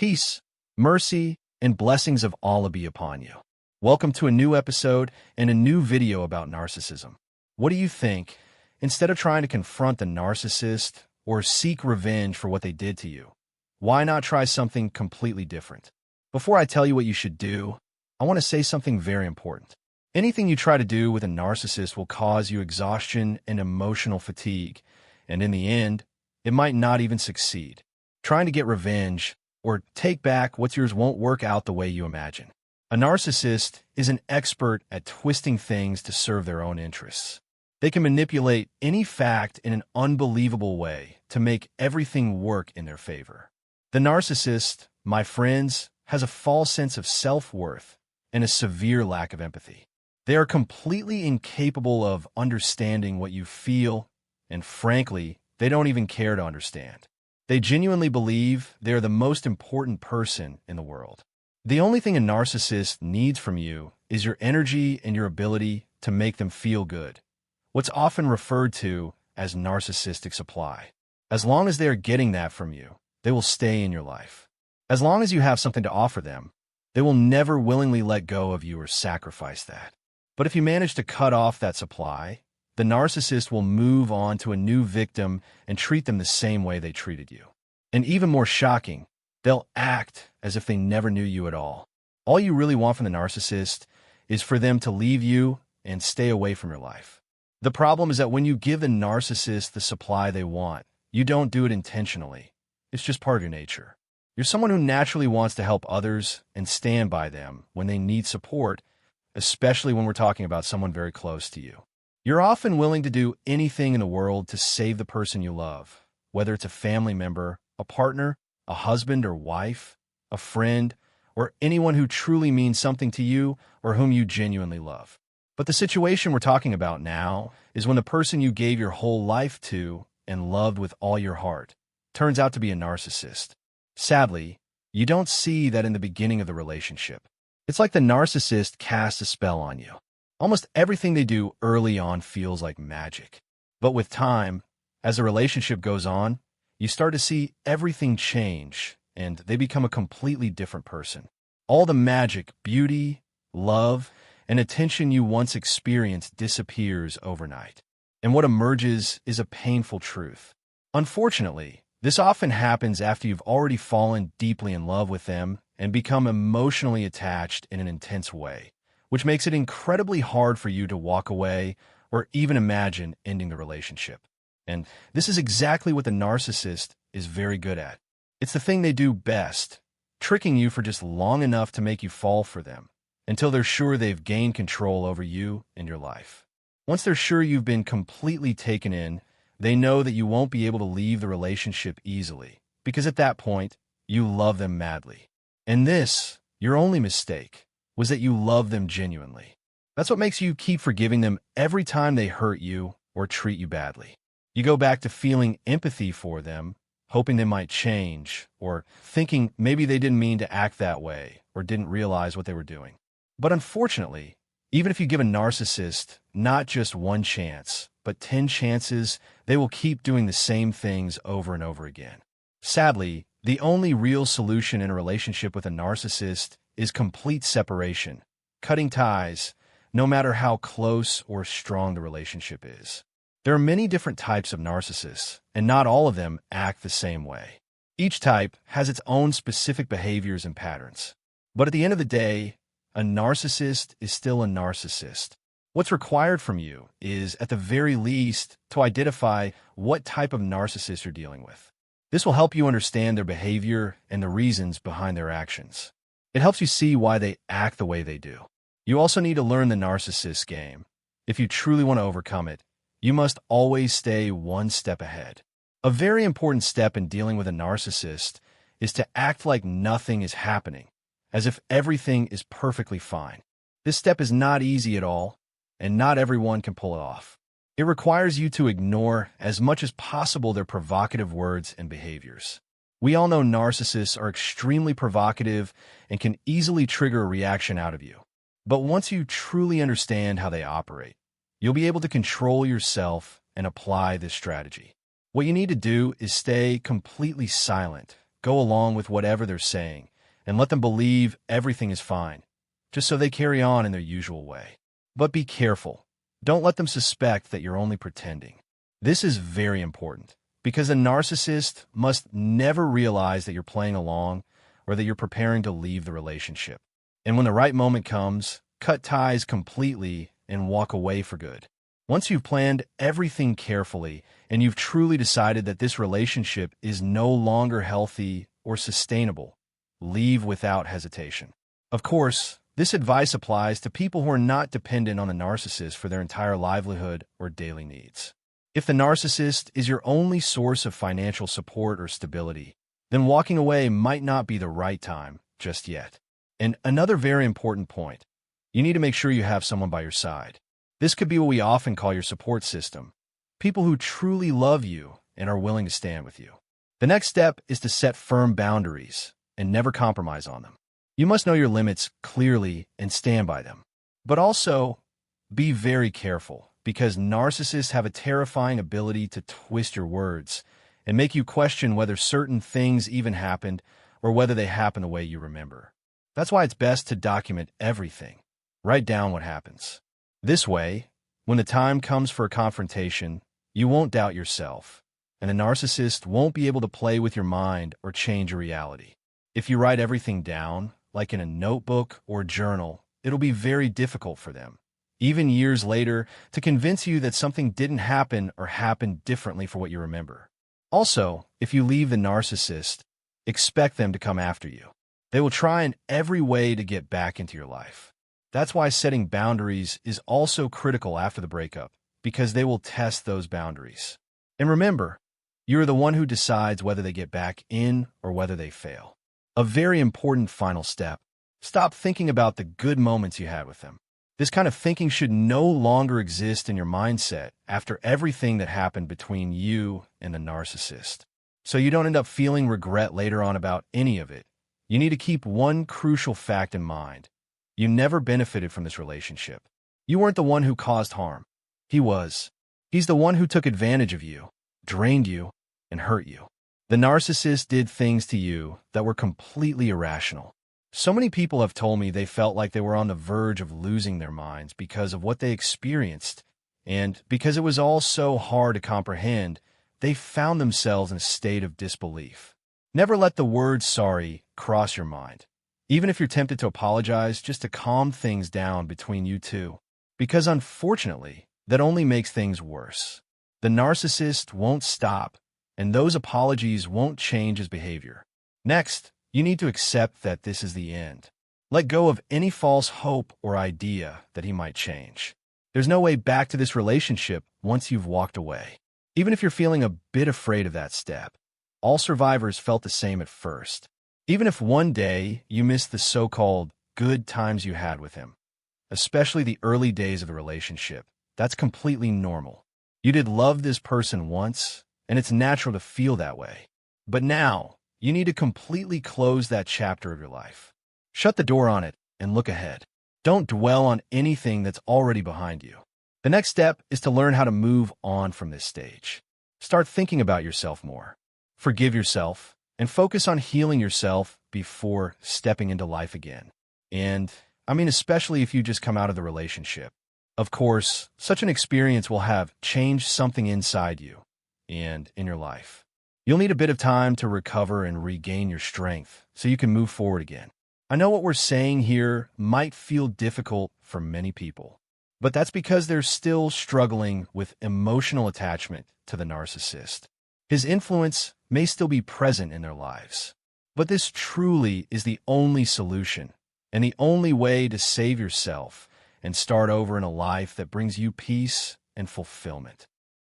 Peace, mercy, and blessings of Allah be upon you. Welcome to a new episode and a new video about narcissism. What do you think? Instead of trying to confront the narcissist or seek revenge for what they did to you, why not try something completely different? Before I tell you what you should do, I want to say something very important. Anything you try to do with a narcissist will cause you exhaustion and emotional fatigue, and in the end, it might not even succeed. Trying to get revenge or take back what's yours won't work out the way you imagine. A narcissist is an expert at twisting things to serve their own interests. They can manipulate any fact in an unbelievable way to make everything work in their favor. The narcissist, my friends, has a false sense of self-worth and a severe lack of empathy. They are completely incapable of understanding what you feel, and frankly, they don't even care to understand. They genuinely believe they are the most important person in the world. The only thing a narcissist needs from you is your energy and your ability to make them feel good, what's often referred to as narcissistic supply. As long as they are getting that from you, they will stay in your life. As long as you have something to offer them, they will never willingly let go of you or sacrifice that. But if you manage to cut off that supply, the narcissist will move on to a new victim and treat them the same way they treated you. And even more shocking, they'll act as if they never knew you at all. All you really want from the narcissist is for them to leave you and stay away from your life. The problem is that when you give the narcissist the supply they want, you don't do it intentionally. It's just part of your nature. You're someone who naturally wants to help others and stand by them when they need support, especially when we're talking about someone very close to you. You're often willing to do anything in the world to save the person you love, whether it's a family member, a partner, a husband or wife, a friend, or anyone who truly means something to you or whom you genuinely love. But the situation we're talking about now is when the person you gave your whole life to and loved with all your heart turns out to be a narcissist. Sadly, you don't see that in the beginning of the relationship. It's like the narcissist casts a spell on you. Almost everything they do early on feels like magic. But with time, as the relationship goes on, you start to see everything change, and they become a completely different person. All the magic, beauty, love, and attention you once experienced disappears overnight. And what emerges is a painful truth. Unfortunately, this often happens after you've already fallen deeply in love with them and become emotionally attached in an intense way, which makes it incredibly hard for you to walk away or even imagine ending the relationship. And this is exactly what the narcissist is very good at. It's the thing they do best, tricking you for just long enough to make you fall for them, until they're sure they've gained control over you and your life. Once they're sure you've been completely taken in, they know that you won't be able to leave the relationship easily, because at that point, you love them madly. And this, your only mistake, was that you love them genuinely. That's what makes you keep forgiving them every time they hurt you or treat you badly. You go back to feeling empathy for them, hoping they might change, or thinking maybe they didn't mean to act that way or didn't realize what they were doing. But unfortunately, even if you give a narcissist not just one chance, but 10 chances, they will keep doing the same things over and over again. Sadly, the only real solution in a relationship with a narcissist is complete separation, cutting ties, no matter how close or strong the relationship is. There are many different types of narcissists, and not all of them act the same way. Each type has its own specific behaviors and patterns. But at the end of the day, a narcissist is still a narcissist. What's required from you is, at the very least, to identify what type of narcissist you're dealing with. This will help you understand their behavior and the reasons behind their actions. It helps you see why they act the way they do. You also need to learn the narcissist game. If you truly want to overcome it, you must always stay one step ahead. A very important step in dealing with a narcissist is to act like nothing is happening, as if everything is perfectly fine. This step is not easy at all, and not everyone can pull it off. It requires you to ignore as much as possible their provocative words and behaviors. We all know narcissists are extremely provocative and can easily trigger a reaction out of you. But once you truly understand how they operate, you'll be able to control yourself and apply this strategy. What you need to do is stay completely silent, go along with whatever they're saying and let them believe everything is fine, just so they carry on in their usual way. But be careful. Don't let them suspect that you're only pretending. This is very important, because a narcissist must never realize that you're playing along or that you're preparing to leave the relationship. And when the right moment comes, cut ties completely and walk away for good. Once you've planned everything carefully and you've truly decided that this relationship is no longer healthy or sustainable, leave without hesitation. Of course, this advice applies to people who are not dependent on the narcissist for their entire livelihood or daily needs. If the narcissist is your only source of financial support or stability, then walking away might not be the right time just yet. And another very important point, you need to make sure you have someone by your side. This could be what we often call your support system, people who truly love you and are willing to stand with you. The next step is to set firm boundaries and never compromise on them. You must know your limits clearly and stand by them. But also, be very careful, because narcissists have a terrifying ability to twist your words and make you question whether certain things even happened or whether they happened the way you remember. That's why it's best to document everything. Write down what happens. This way, when the time comes for a confrontation, you won't doubt yourself, and the narcissist won't be able to play with your mind or change your reality. If you write everything down, like in a notebook or journal, it'll be very difficult for them, even years later, to convince you that something didn't happen or happened differently for what you remember. Also, if you leave the narcissist, expect them to come after you. They will try in every way to get back into your life. That's why setting boundaries is also critical after the breakup, because they will test those boundaries. And remember, you're the one who decides whether they get back in or whether they fail. A very important final step: stop thinking about the good moments you had with them. This kind of thinking should no longer exist in your mindset after everything that happened between you and the narcissist. So you don't end up feeling regret later on about any of it. You need to keep one crucial fact in mind. You never benefited from this relationship. You weren't the one who caused harm. He was. He's the one who took advantage of you, drained you, and hurt you. The narcissist did things to you that were completely irrational. So many people have told me they felt like they were on the verge of losing their minds because of what they experienced, and because it was all so hard to comprehend, they found themselves in a state of disbelief. Never let the word sorry cross your mind, even if you're tempted to apologize just to calm things down between you two, because unfortunately, that only makes things worse. The narcissist won't stop, and those apologies won't change his behavior. Next, you need to accept that this is the end. Let go of any false hope or idea that he might change. There's no way back to this relationship once you've walked away. Even if you're feeling a bit afraid of that step, all survivors felt the same at first. Even if one day you miss the so-called good times you had with him, especially the early days of the relationship, that's completely normal. You did love this person once, and it's natural to feel that way. But now, you need to completely close that chapter of your life. Shut the door on it and look ahead. Don't dwell on anything that's already behind you. The next step is to learn how to move on from this stage. Start thinking about yourself more. Forgive yourself and focus on healing yourself before stepping into life again. And, especially if you just come out of the relationship. Of course, such an experience will have changed something inside you and in your life. You'll need a bit of time to recover and regain your strength so you can move forward again. I know what we're saying here might feel difficult for many people, but that's because they're still struggling with emotional attachment to the narcissist. His influence may still be present in their lives, but this truly is the only solution and the only way to save yourself and start over in a life that brings you peace and fulfillment.